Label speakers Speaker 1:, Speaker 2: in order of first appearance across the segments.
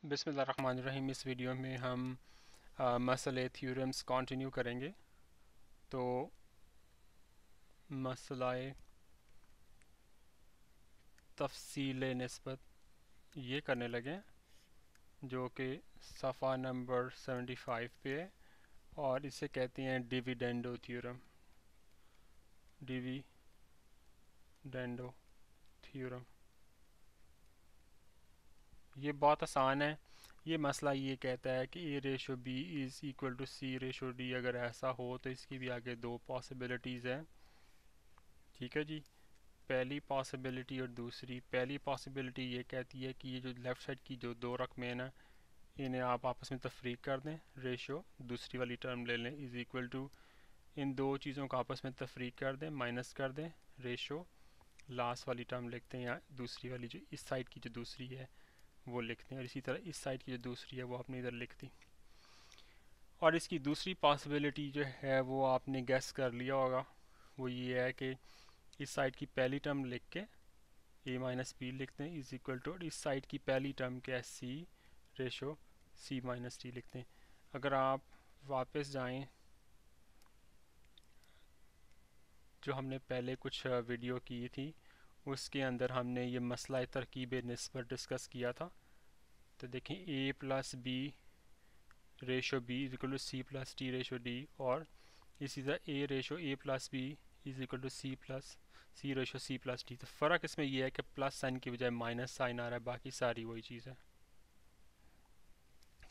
Speaker 1: बिस्मिल्लाहिर्रहमानिर्रहीम। इस वीडियो में हम मसले थ्योरम्स कंटिन्यू करेंगे। तो मसलाए तफसील निस्बत ये करने लगे जो कि सफ़ा नंबर 75 पे है और इसे कहते हैं डिविडेंडो थ्योरम। डिविडेंडो थ्योरम ये बहुत आसान है। ये मसला ये कहता है कि A ratio B is equal to C ratio D. अगर ऐसा हो तो इसकी भी आगे दो पॉसिबिलिटीज़ हैं। ठीक है जी। पहली पॉसिबिलिटी और दूसरी। पहली पॉसिबिलिटी ये कहती है कि ये जो लेफ़्ट साइड की जो दो रकमें हैं ना, इन्हें आप आपस में तफरीक कर दें। रेशो दूसरी वाली टर्म ले लें इज़ इक्वल टू, इन दो चीज़ों को आपस में तफरीक कर दें, माइनस कर दें। रेशो लास्ट वाली टर्म लिखते हैं, या दूसरी वाली जो इस साइड की जो दूसरी है वो लिखते हैं, और इसी तरह इस साइड की जो दूसरी है वो आपने इधर लिख दी। और इसकी दूसरी पॉसिबिलिटी जो है वो आपने गेस कर लिया होगा। वो ये है कि इस साइड की पहली टर्म लिख के ए माइनस बी लिखते हैं इज इक्वल टू, और इस साइड की पहली टर्म क्या है सी रेशो सी माइनस डी लिखते हैं। अगर आप वापस जाएं जो हमने पहले कुछ वीडियो की थी उसके अंदर हमने ये मसला तरकीब निस्बत डिस्कस किया था। तो देखें A plus B ratio B is equal to C plus D ratio D, और इसी तरह A ratio A plus B is equal to C plus C ratio C plus D. तो फ़र्क इसमें यह है कि प्लस साइन की बजाय माइनस साइन आ रहा है, बाकी सारी वही चीज़ है।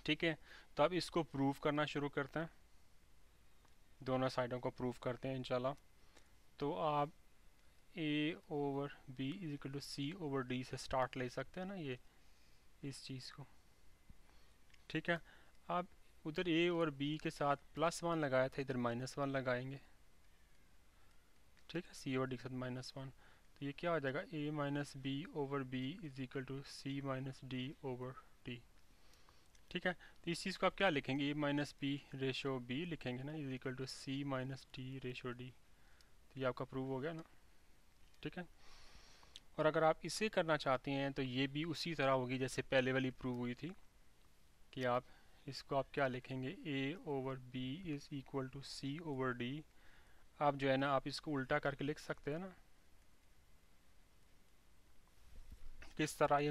Speaker 1: ठीक है, तो अब इसको प्रूव करना शुरू करते हैं। दोनों साइडों को प्रूव करते हैं इंशाल्लाह। तो आप A over B is equal to C over D से स्टार्ट ले सकते हैं ना, ये इस चीज़ को। ठीक है, अब उधर ए और बी के साथ +1 लगाया था, इधर -1 लगाएंगे। ठीक है, सी और डी के साथ -1, तो ये क्या हो जाएगा A minus B over B is equal to C minus D over D. ठीक है, तो इस चीज़ को आप क्या लिखेंगे, A minus B ratio B लिखेंगे ना, is equal to C minus D ratio D. तो ये आपका प्रूव हो गया ना। ठीक है, और अगर आप इसे करना चाहते हैं तो ये भी उसी तरह होगी जैसे पहले वाली प्रूव हुई थी, कि आप इसको आप क्या लिखेंगे, A over B is equal to C over D. आप जो है ना आप इसको उल्टा करके लिख सकते हैं ना। किस तरह, ये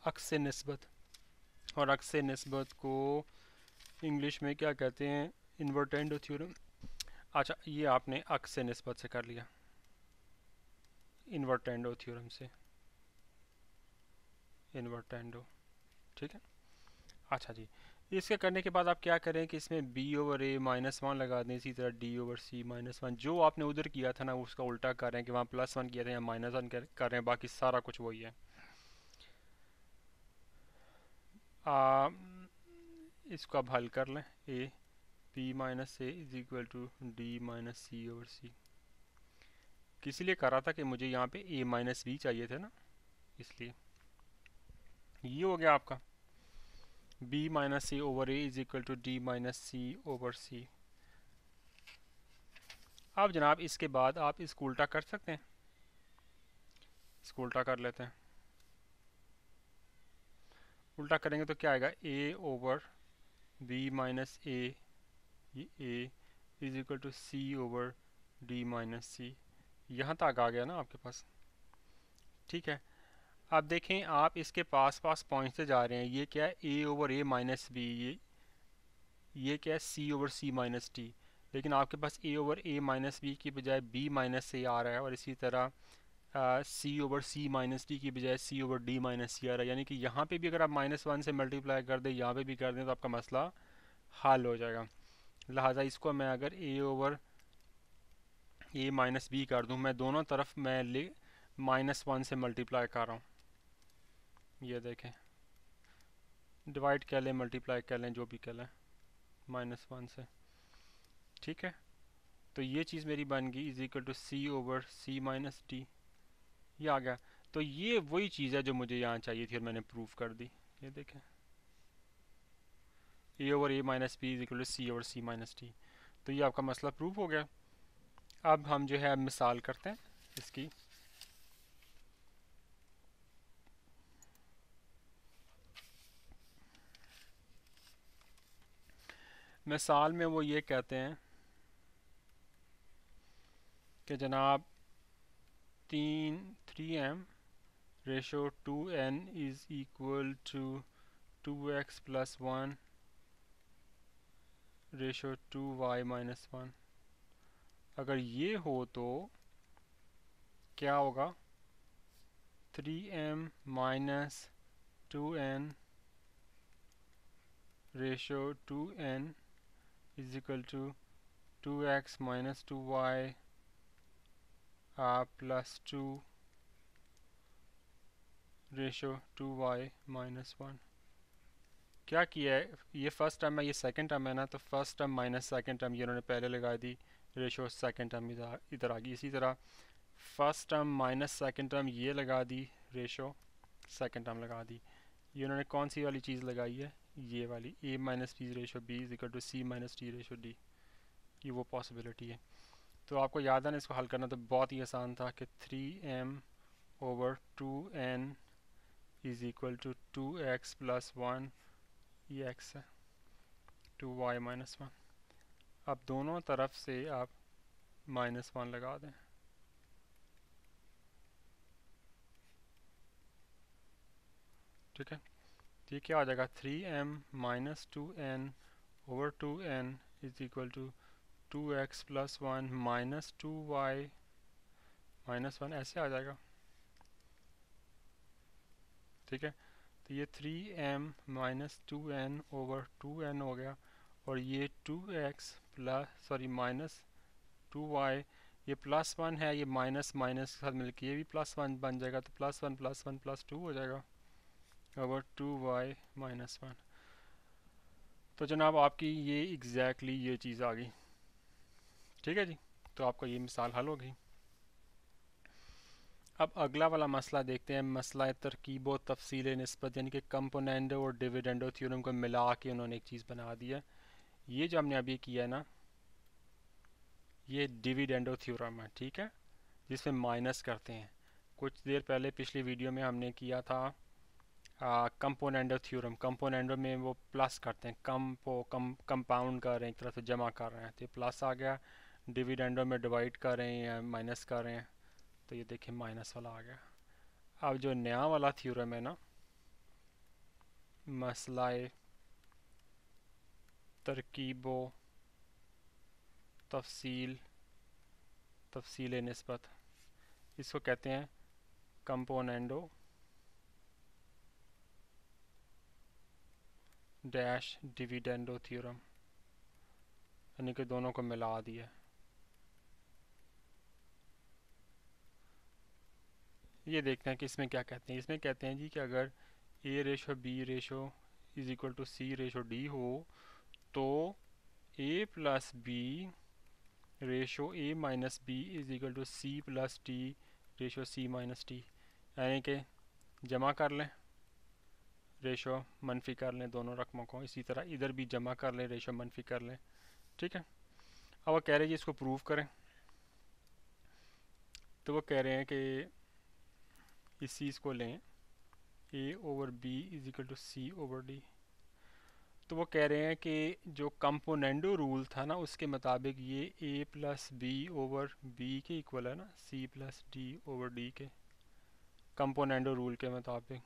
Speaker 1: अक्स निस्बत, और अक्स निस्बत को इंग्लिश में क्या कहते हैं, इन्वर्टेंडो थ्योरम। अच्छा, ये आपने अक्स निस्बत से कर लिया, इन्वर्टेंडो थ्योरम से, इन्वर्टेंडो। ठीक है, अच्छा जी। इसके करने के बाद आप क्या करें कि इसमें b ओवर a -1 लगा दें, इसी तरह d ओवर c -1। जो आपने उधर किया था ना उसका उल्टा कर रहे हैं कि वहाँ +1 किया था या -1 कर रहे हैं, बाकी सारा कुछ वही है। आ, इसको आप हल कर लें, a b minus A is equal to D minus C over C. किस लिए कर रहा था कि मुझे यहाँ पे a माइनस बी चाहिए थे ना, इसलिए ये हो गया आपका b minus A over A is equal to D minus C over C. अब जनाब इसके बाद आप इसको उल्टा कर सकते हैं, इसको उल्टा कर लेते हैं। उल्टा करेंगे तो क्या आएगा, a over b minus A is equal to C over D minus C. यहाँ तक आ गया ना आपके पास। ठीक है, अब देखें आप इसके पास पास पहुँचते जा रहे हैं। ये क्या है, a over A minus B, ये क्या है c over c minus T. लेकिन आपके पास a over A minus B की बजाय b माइनस ए आ रहा है, और इसी तरह सी ओवर सी माइनस डी की बजाय सी ओवर डी माइनस सी आ रहा है। यानी कि यहाँ पे भी अगर आप -1 से मल्टीप्लाई कर दें, यहाँ पे भी कर दें, तो आपका मसला हल हो जाएगा। लिहाजा इसको मैं अगर ए ओवर ए माइनस बी कर दूँ, मैं दोनों तरफ मैं -1 से मल्टीप्लाई कर रहा हूँ। ये देखें, डिवाइड कर लें, मल्टीप्लाई कर लें, जो भी कर लें, -1 से। ठीक है, तो ये चीज़ मेरी बन गई is equal to C over C minus D, ये आ गया। तो ये वही चीज़ है जो मुझे यहाँ चाहिए थी और मैंने प्रूफ कर दी। ये देखें, A over A minus B is equal to C over C minus D. तो ये आपका मसला प्रूफ हो गया। अब हम जो है मिसाल करते हैं इसकी। मिसाल में वो ये कहते हैं कि जनाब 3m ratio 2n is equal to 2x plus 1 ratio 2y minus 1। अगर ये हो तो क्या होगा? 3m minus 2n ratio 2n is equal to 2x minus 2y plus 2 ratio 2y minus 1। क्या किया है? ये फर्स्ट टर्म है, ये सेकंड टर्म है ना, तो first term minus second term ये उन्होंने पहले लगा दी, रेशो सेकंड टर्म इधर आ गई। इसी तरह first term minus second term ये लगा दी, रेशो सेकंड टर्म लगा दी। ये उन्होंने कौन सी वाली चीज़ लगाई है? ये वाली a minus B ratio B is equal to C minus D ratio D. ये वो पॉसिबिलिटी है। तो आपको याद है ना, इसको हल करना तो बहुत ही आसान था कि 3m over 2n is equal to 2x plus 1, ये x है, 2y माइनस 1। अब दोनों तरफ से आप माइनस 1 लगा दें। ठीक है, तो ये क्या हो जाएगा? 3m minus 2n over 2n is equal to 2x plus 1 minus 2y minus 1, ऐसे आ जाएगा। ठीक है, तो ये 3m minus 2n over 2n हो गया, और ये 2x प्लस माइनस 2y, ये प्लस 1 है, ये माइनस माइनस के साथ मिलकर ये भी प्लस 1 बन जाएगा, तो प्लस 1 प्लस 1 प्लस 2 हो जाएगा ओवर 2y माइनस 1। तो जनाब आपकी ये एग्जैक्टली ये चीज़ आ गई। ठीक है जी, तो आपका ये मिसाल हल हो गई। अब अगला वाला मसला देखते हैं, मसला तरकीब व तफसील निस्बत, यानी कि कंपोनेंडो और डिविडेंडो थ्योरम को मिला के उन्होंने एक चीज़ बना दी है। ये जो हमने अभी किया है ना, ये डिविडेंडो थ्योरम है। ठीक है, जिसमें माइनस करते हैं। कुछ देर पहले पिछली वीडियो में हमने किया था कंपोनेंडो थ्योरम। कंपोनेंडो में वो प्लस करते हैं, कंपाउंड कर रहे हैं, एक तरह से जमा कर रहे हैं, तो ये प्लस आ गया। डिविडेंडो में डिवाइड कर रहे हैं, माइनस कर रहे हैं, तो ये देखिए माइनस वाला आ गया। अब जो नया वाला थ्योरम है ना, मसलाए तरकीब व तफसील निस्बत, इसको कहते हैं कंपोनेंडो डैश डिविडेंडो थ्योरम, यानी कि दोनों को मिला दिया। ये देखते हैं कि इसमें क्या कहते हैं। इसमें कहते हैं जी कि अगर a ratio b ratio is equal to c ratio d हो, तो a plus B ratio a minus B is equal to c plus d ratio c minus d, यानी कि जमा कर लें, रेशो मनफी कर लें दोनों रकमों को, इसी तरह इधर भी जमा कर लें, रेशो मनफी कर लें। ठीक है, अब वो कह रहे हैं जी इसको प्रूव करें। तो वो कह रहे हैं कि इस चीज़ को लें, a over b is equal to c over d। तो वो कह रहे हैं कि जो कंपोनेंडो रूल था ना, उसके मुताबिक ये a plus B over b के इक्वल है ना, c plus d over d के, कंपोनेंडो रूल के मुताबिक।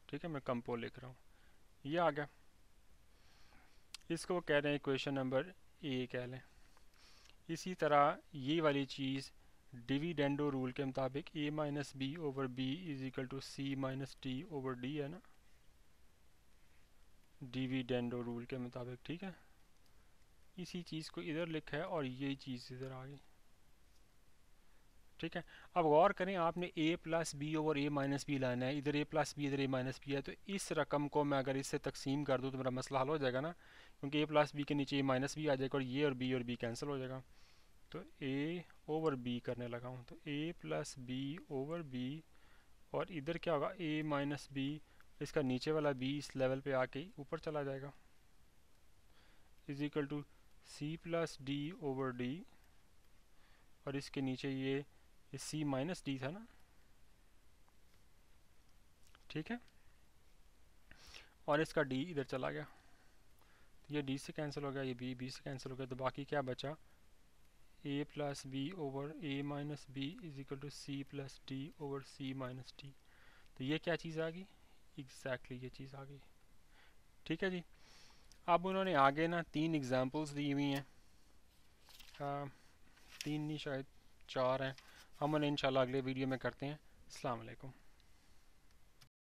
Speaker 1: ठीक है, मैं कंपो लिख रहा हूँ, ये आ गया। इसको वो कह रहे हैं इक्वेशन नंबर a कह लें। इसी तरह ये वाली चीज़ डिविडेंडो रूल के मुताबिक a minus B over B is equal to c minus D over D है ना, डिविडेंडो रूल के मुताबिक। ठीक है, इसी चीज़ को इधर लिखा है और यही चीज़ इधर आ गई। ठीक है, अब गौर करें, आपने a plus B over a minus B लाना है, इधर a प्लस बी इधर a माइनस बी है, तो इस रकम को मैं अगर इससे तकसीम कर दूँ तो मेरा मसला हल हो जाएगा ना, क्योंकि a प्लस बी के नीचे a माइनस बी आ जाएगा और ये और b कैंसिल हो जाएगा। तो a ओवर b करने लगा हूँ, तो a plus B over b, और इधर क्या होगा a माइनस बी, इसका नीचे वाला b इस लेवल पे आके ऊपर चला जाएगा, is equal to c plus D over D, और इसके नीचे ये c माइनस डी था ना। ठीक है, और इसका d इधर चला गया, ये डी से कैंसिल हो गया, ये बी से कैंसिल हो गया, तो बाकी क्या बचा, A plus B over A minus B is equal to C plus D over C minus D. तो ये क्या चीज़ आ गई, एग्जैक्टली ये चीज़ आ गई। ठीक है जी। अब उन्होंने आगे ना 3 एग्जांपल्स दी हुई हैं, 3 नहीं शायद 4 हैं, हम उन्हें इंशाल्लाह अगले वीडियो में करते हैं। अस्सलाम वालेकुम।